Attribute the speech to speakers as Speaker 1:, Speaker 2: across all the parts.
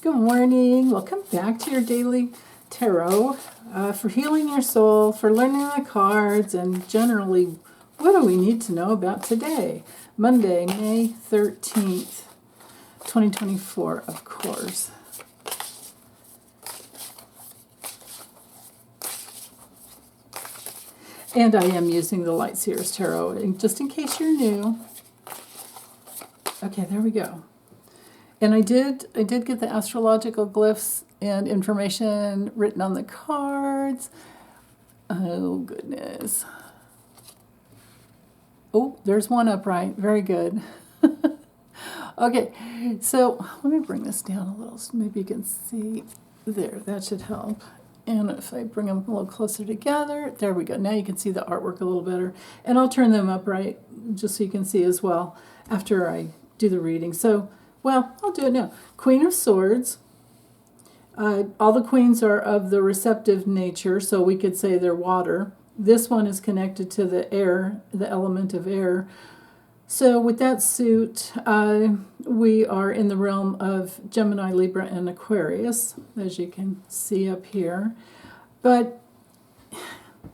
Speaker 1: Good morning. Welcome back to your daily tarot for healing your soul, for learning the cards, and generally, what do we need to know about today? Monday, May 13th, 2024, of course. And I am using the Light Seers Tarot, just in case you're new. Okay, there we go. And I did get the astrological glyphs and information written on the cards. Oh, goodness. Oh, there's one upright. Very good. Okay, so let me bring this down a little so maybe you can see. There, that should help. And if I bring them a little closer together, there we go. Now you can see the artwork a little better. And I'll turn them upright just so you can see as well after I do the reading. So, well, I'll do it now. Queen of Swords. All the queens are of the receptive nature, so we could say they're water. This one is connected to the air, the element of air. So with that suit, we are in the realm of Gemini, Libra, and Aquarius, as you can see up here. But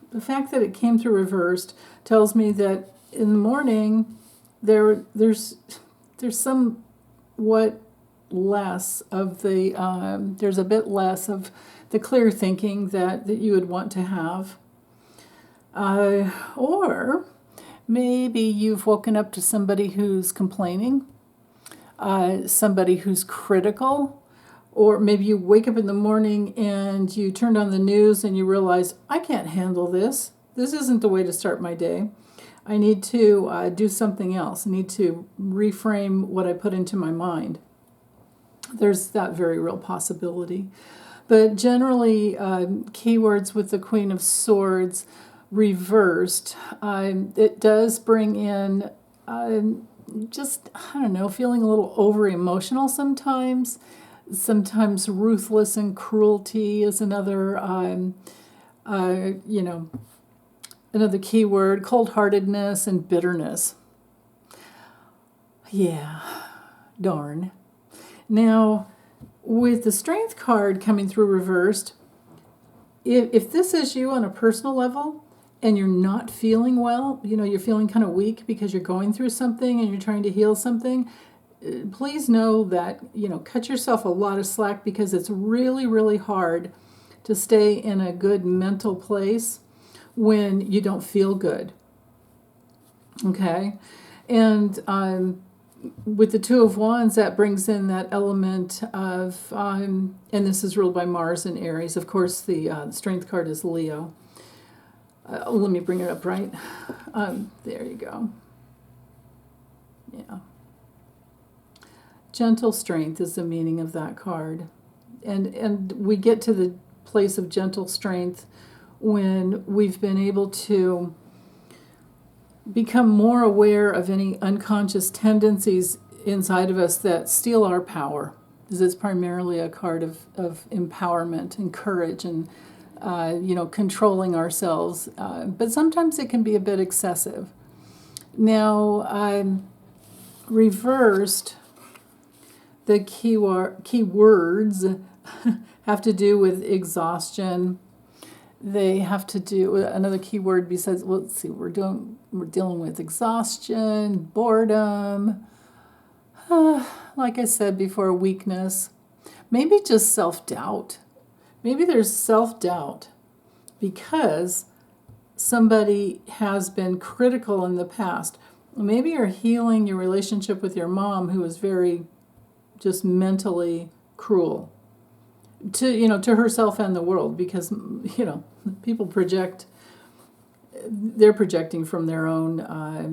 Speaker 1: the fact that it came through reversed tells me that in the morning, there's somewhat less of the, there's a bit less of the clear thinking that you would want to have. Or maybe you've woken up to somebody who's complaining, somebody who's critical, or maybe you wake up in the morning and you turned on the news and you realize, I can't handle this. This isn't the way to start my day. I need to do something else. I need to reframe what I put into my mind. There's that very real possibility. But generally, keywords with the Queen of Swords reversed, it does bring in just, I don't know, feeling a little over-emotional sometimes. Sometimes ruthless and cruelty is another, another keyword. Cold-heartedness and bitterness. Yeah, darn. Now, with the Strength card coming through reversed, if this is you on a personal level and you're not feeling well, you're feeling kind of weak because you're going through something and you're trying to heal something, please know that, cut yourself a lot of slack because it's really, really hard to stay in a good mental place when you don't feel good. Okay? And with the Two of Wands, that brings in that element of, and this is ruled by Mars and Aries. Of course, the Strength card is Leo. Let me bring it up right. There you go. Yeah. Gentle strength is the meaning of that card. And we get to the place of gentle strength when we've been able to become more aware of any unconscious tendencies inside of us that steal our power. This is primarily a card of empowerment and courage and, controlling ourselves. But sometimes it can be a bit excessive. Now, reversed, the keywords have to do with exhaustion. They have to do another keyword besides, well, let's see, we're dealing with exhaustion, boredom, like I said before, weakness, maybe just self-doubt. Maybe there's self-doubt because somebody has been critical in the past. Maybe you're healing your relationship with your mom who was very just mentally cruel to herself and the world, because people they're projecting from their own I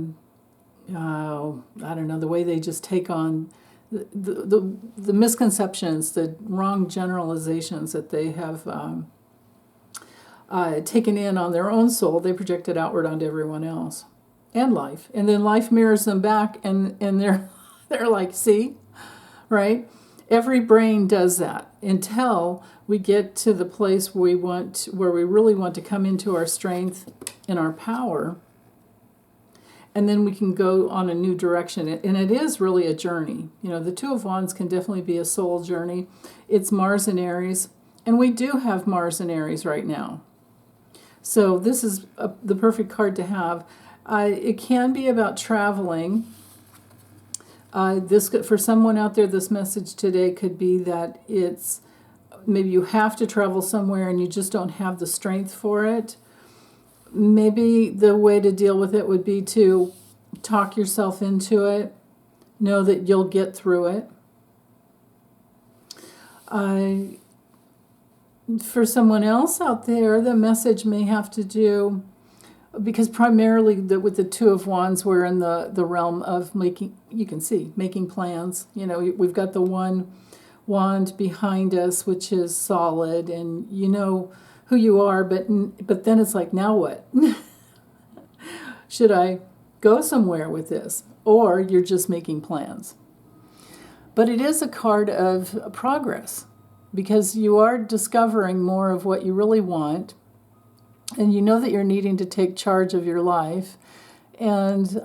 Speaker 1: don't know, the way they just take on the misconceptions, the wrong generalizations that they have taken in on their own soul. They project it outward onto everyone else and life, and then life mirrors them back, and they're like, see, right? Every brain does that until we get to the place where we really want to come into our strength and our power. and then we can go on a new direction. And it is really a journey. You know, the Two of Wands can definitely be a soul journey. It's Mars and Aries, and we do have Mars and Aries right now. So this is the perfect card to have. It can be about traveling. For someone out there, this message today could be that it's maybe you have to travel somewhere and you just don't have the strength for it. Maybe the way to deal with it would be to talk yourself into it. Know that you'll get through it. For someone else out there, the message may have to do, because primarily with the Two of Wands, we're in the realm of making, you can see, making plans. You know, we've got the one wand behind us, which is solid, and you know who you are, but then it's like, now what? Should I go somewhere with this? Or you're just making plans. But it is a card of progress, because you are discovering more of what you really want, and you know that you're needing to take charge of your life, and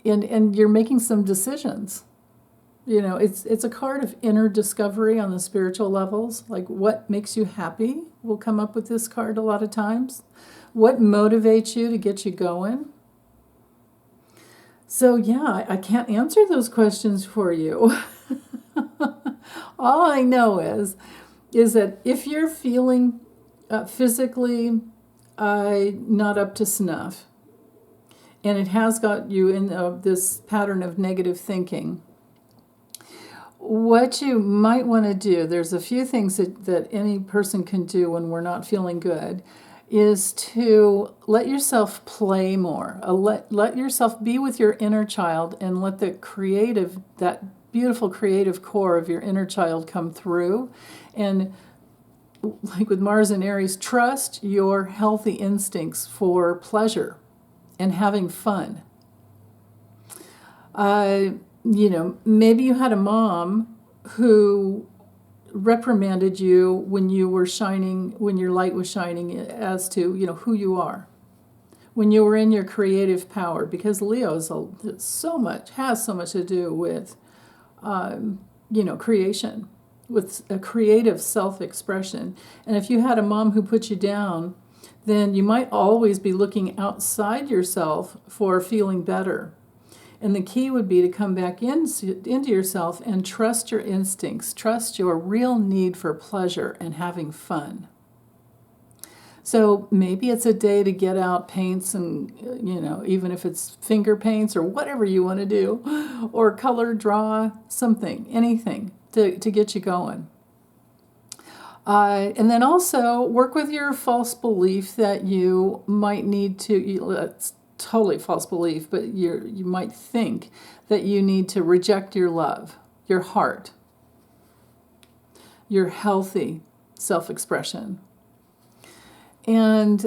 Speaker 1: you're making some decisions. You know, it's a card of inner discovery on the spiritual levels. Like, what makes you happy will come up with this card a lot of times. What motivates you to get you going? So yeah, I can't answer those questions for you. All I know is that if you're feeling physically not up to snuff, and it has got you in this pattern of negative thinking, what you might want to do, there's a few things that any person can do when we're not feeling good, is to let yourself play more. Let yourself be with your inner child, and let that beautiful creative core of your inner child come through. And like with Mars and Aries, trust your healthy instincts for pleasure and having fun. You know, maybe you had a mom who reprimanded you when you were shining, when your light was shining, as to, you know, who you are, when you were in your creative power, because Leo has so much to do with, you know, creation, with a creative self-expression. And if you had a mom who put you down, then you might always be looking outside yourself for feeling better. And the key would be to come back into yourself and trust your instincts, trust your real need for pleasure and having fun. So maybe it's a day to get out paints and, you know, even if it's finger paints or whatever you want to do, or color, draw, something, anything to get you going. And then also work with your false belief that you might need to, it's totally false belief, but you might think that you need to reject your love, your heart, your healthy self-expression. And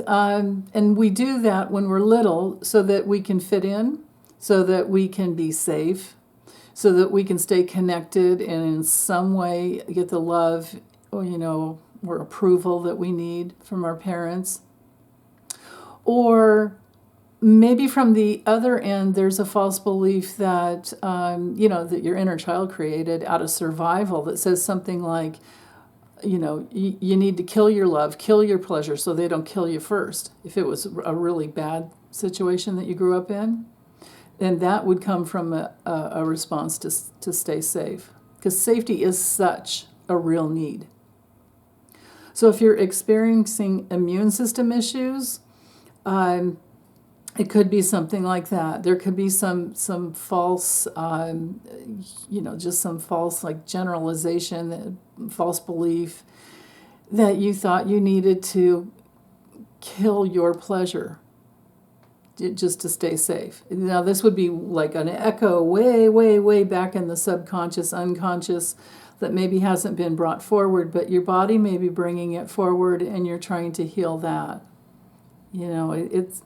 Speaker 1: we do that when we're little so that we can fit in, so that we can be safe, so that we can stay connected and in some way get the love, or, you know, or approval that we need from our parents. Or maybe from the other end, there's a false belief that, you know, that your inner child created out of survival, that says something like, you know, you need to kill your love, kill your pleasure, so they don't kill you first. If it was a really bad situation that you grew up in, then that would come from a response to stay safe. Because safety is such a real need. So if you're experiencing immune system issues, it could be something like that. There could be some false, you know, just some false like generalization, false belief that you thought you needed to kill your pleasure just to stay safe. Now this would be like an echo way, way, way back in the subconscious, unconscious, that maybe hasn't been brought forward, but your body may be bringing it forward and you're trying to heal that. You know, it's...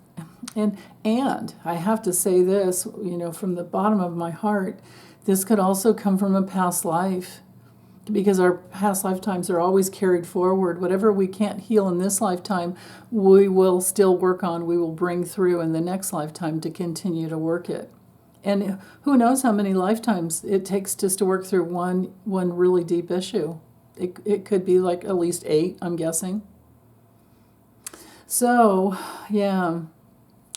Speaker 1: And I have to say this, you know, from the bottom of my heart, this could also come from a past life. because our past lifetimes are always carried forward. Whatever we can't heal in this lifetime, we will still work on, we will bring through in the next lifetime to continue to work it. And who knows how many lifetimes it takes just to work through one really deep issue. It could be like at least 8, I'm guessing. So, yeah.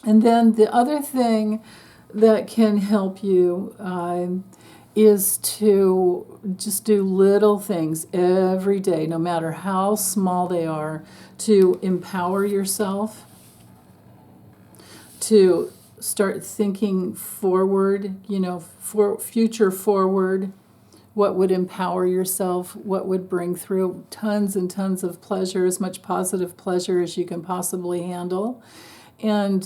Speaker 1: And then the other thing that can help you is to just do little things every day, no matter how small they are, to empower yourself, to start thinking forward, for future forward, what would empower yourself, what would bring through tons and tons of pleasure, as much positive pleasure as you can possibly handle. And,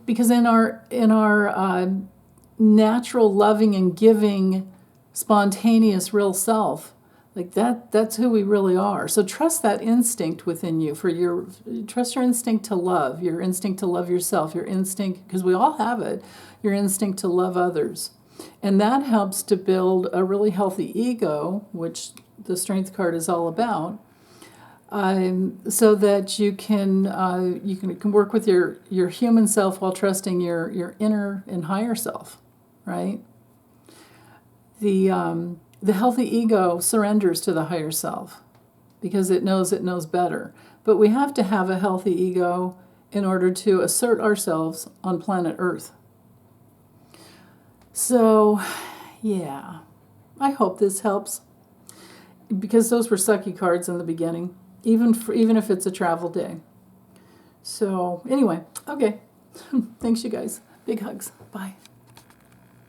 Speaker 1: because in our natural, loving and giving, spontaneous, real self, like that's who we really are. So trust that instinct within you, trust your instinct to love, your instinct to love yourself, your instinct, because we all have it, your instinct to love others. And that helps to build a really healthy ego, which the Strength card is all about, so that you can work with your human self while trusting your inner and higher self, right? The healthy ego surrenders to the higher self because it knows better. But we have to have a healthy ego in order to assert ourselves on planet Earth. So, yeah, I hope this helps, because those were sucky cards in the beginning, even if it's a travel day. So, anyway, okay. Thanks, you guys. Big hugs. Bye.